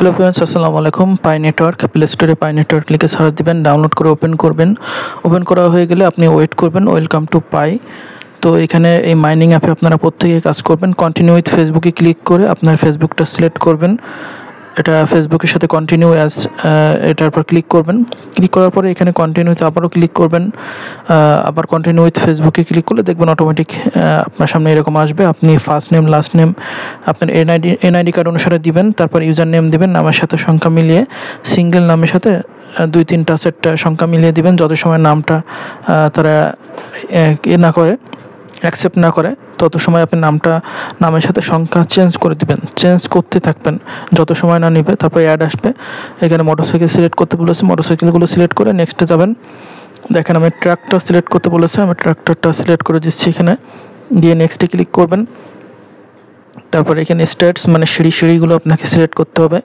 Hello friends, আসসালামু আলাইকুম। পাই network, play স্টোরে পাই নেটওয়ার্ক লিখে সার্চ দিবেন, ডাউনলোড করে ওপেন করবেন। ওপেন করা হয়ে গেলে আপনি ওয়েট করবেন, ওয়েলকাম টু পাই। তো এখানে এই মাইনিং অ্যাপে আপনারা প্রত্যেকে কাজ করবেন। কন্টিনিউ উইথ ফেসবুকে ক্লিক করে আপনার ফেসবুকটা সিলেক্ট করবেন। এটা ফেসবুকের সাথে কন্টিনিউ অ্যাজ, এটার পর ক্লিক করবেন। ক্লিক করার পরে এখানে কন্টিনিউতে আবারও ক্লিক করবেন। আবার কন্টিনিউ উইথ ফেসবুকে ক্লিক করলে দেখবেন অটোমেটিক আপনার সামনে এরকম আসবে। আপনি ফার্স্ট নেম, লাস্ট নেম আপনার এনআইডি কার্ড অনুসারে দিবেন। তারপর ইউজার নেম দিবেন, নামের সাথে সংখ্যা মিলিয়ে, সিঙ্গেল নামের সাথে 2-3টা সেটটা সংখ্যা মিলিয়ে দিবেন। যত সময় নামটা তারা না করে, অ্যাকসেপ্ট না করে, তত সময় আপনি নামের সাথে সংখ্যা চেঞ্জ করে দিবেন। চেঞ্জ করতে থাকবেন যত সময় না নেবে। তারপরে অ্যাড আসবে, এখানে মোটরসাইকেল সিলেক্ট করতে বলেছে। মোটরসাইকেলগুলো সিলেক্ট করে নেক্সটে যাবেন। দেখেন আমি ট্রাক্টর সিলেক্ট করতে বলেছে, আমি ট্রাক্টরটা সিলেক্ট করে দিচ্ছি এখানে, দিয়ে নেক্সটে ক্লিক করবেন। তারপরে এখানে স্টেটস মানে সিঁড়িগুলো আপনাকে সিলেক্ট করতে হবে।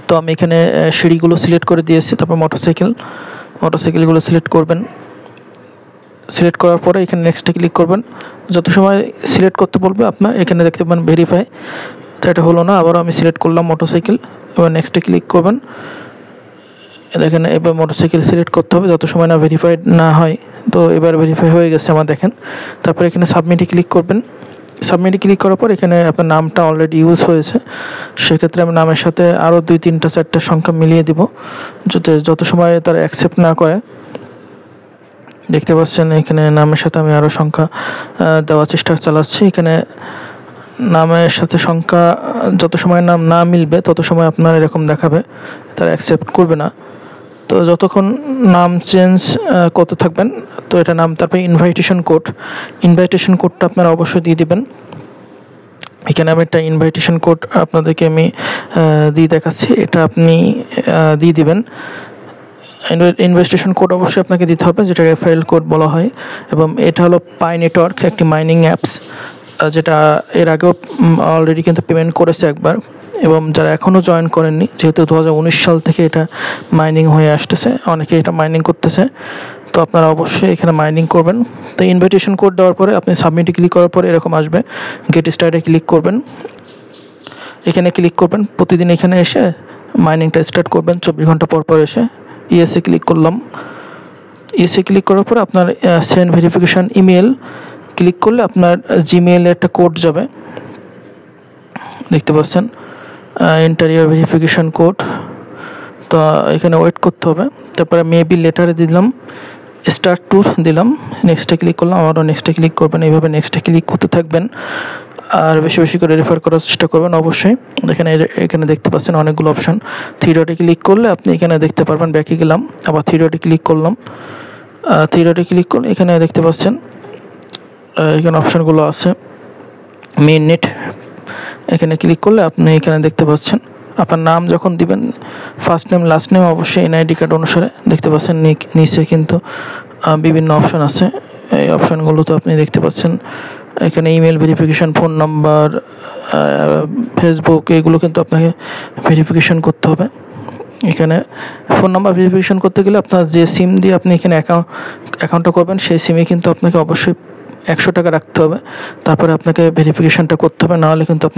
তো আমি এখানে সিঁড়িগুলো সিলেক্ট করে দিয়েছি। তারপর মোটরসাইকেলগুলো সিলেক্ট করবেন। সিলেক্ট করার পরে এখানে নেক্সটে ক্লিক করবেন। যত সময় সিলেক্ট করতে বলবে আপনার এখানে দেখতে পাবেন ভেরিফাই। তো এটা হলো না, আবারও আমি সিলেক্ট করলাম মোটরসাইকেল। এবার নেক্সটে ক্লিক করবেন। দেখেন এবার মোটরসাইকেল সিলেক্ট করতে হবে যত সময় না ভেরিফাইড না হয়। তো এবার ভেরিফাই হয়ে গেছে আমার, দেখেন। তারপর এখানে সাবমিটে ক্লিক করবেন। সাবমিটে ক্লিক করার পর এখানে আপনার নামটা অলরেডি ইউজ হয়েছে, সেক্ষেত্রে আমি নামের সাথে আরও 2-3টা-4টা সংখ্যা মিলিয়ে দিব। যত সময় তারা অ্যাকসেপ্ট না করে, দেখতে পাচ্ছেন এখানে নামের সাথে আমি আরও সংখ্যা দেওয়ার চেষ্টা চালাচ্ছি। এখানে নামের সাথে সংখ্যা যত সময় নাম না মিলবে তত সময় আপনার এরকম দেখাবে, তারা অ্যাকসেপ্ট করবে না। তো যতক্ষণ নাম চেঞ্জ করতে থাকবেন। তো এটা নাম, তারপরে ইনভাইটেশন কোডটা আপনারা অবশ্যই দিয়ে দিবেন। এখানে আমি একটা ইনভাইটেশন কোড আপনাদেরকে আমি দিয়ে দেখাচ্ছি, এটা আপনি দিয়ে দিবেন। ইনভেস্টেশন কোড অবশ্যই আপনাকে দিতে হবে, যেটা রেফারেল কোড বলা হয়। এবং এটা হলো পাই নেটওয়ার্ক, একটি মাইনিং অ্যাপস, যেটা এর আগেও অলরেডি কিন্তু পেমেন্ট করেছে একবার। এবং যারা এখনও জয়েন করেননি, যেহেতু 2019 সাল থেকে এটা মাইনিং হয়ে আসতেছে, অনেকে এটা মাইনিং করতেছে, তো আপনারা অবশ্যই এখানে মাইনিং করবেন। তো ইনভাইটেশন কোড দেওয়ার পরে আপনি সাবমিটে ক্লিক করার পরে এরকম আসবে, গেট স্টার্টে ক্লিক করবেন। এখানে ক্লিক করবেন, প্রতিদিন এখানে এসে মাইনিংটা স্টার্ট করবেন 24 ঘন্টা পর পর এসে। ইএসএ ক্লিক করলাম। ইএসএ ক্লিক করার পর আপনার সেন্ড ভেরিফিকেশান ইমেল ক্লিক করলে আপনার জিমেইলে একটা কোড যাবে, দেখতে পাচ্ছেন, এন্টার ইওর ভেরিফিকেশান কোড। তো এখানে ওয়েট করতে হবে। তারপরে মেবি লেটারে দিলাম, স্টার্ট টু দিলাম, নেক্সটে ক্লিক করলাম, আবারও নেক্সটে ক্লিক করবেন। এইভাবে নেক্সটে ক্লিক করতে থাকবেন, আর বেশি বেশি করে রেফার করার চেষ্টা করবেন অবশ্যই। এখানে দেখতে পাচ্ছেন অনেকগুলো অপশান। থ্রি ডটে ক্লিক করলে আপনি এখানে দেখতে পারবেন, ব্যাকে গেলাম, আবার থ্রি ডটে ক্লিক করলাম। থ্রি ডটে ক্লিক করলে এখানে দেখতে পাচ্ছেন এখানে অপশানগুলো আছে। মেইন নেট, এখানে ক্লিক করলে আপনি এখানে দেখতে পাচ্ছেন আপনার নাম যখন দিবেন, ফার্স্ট নেম, লাস্ট নেম অবশ্যই এনআইডি কার্ড অনুসারে। দেখতে পাচ্ছেন নিচে কিন্তু বিভিন্ন অপশান আছে, এই অপশানগুলো তো আপনি দেখতে পাচ্ছেন। এখানে email verification, phone number, Facebook, এগুলো কিন্তু আপনাকে ভেরিফিকেশান করতে হবে। এখানে ফোন নাম্বার ভেরিফিকেশান করতে গেলে আপনার যে সিম দিয়ে আপনি এখানে অ্যাকাউন্টটা করবেন, সেই সিমে কিন্তু আপনাকে অবশ্যই 100 টাকা রাখতে হবে। তারপরে আপনাকে ভেরিফিকেশানটা করতে হবে, নাহলে কিন্তু আপনি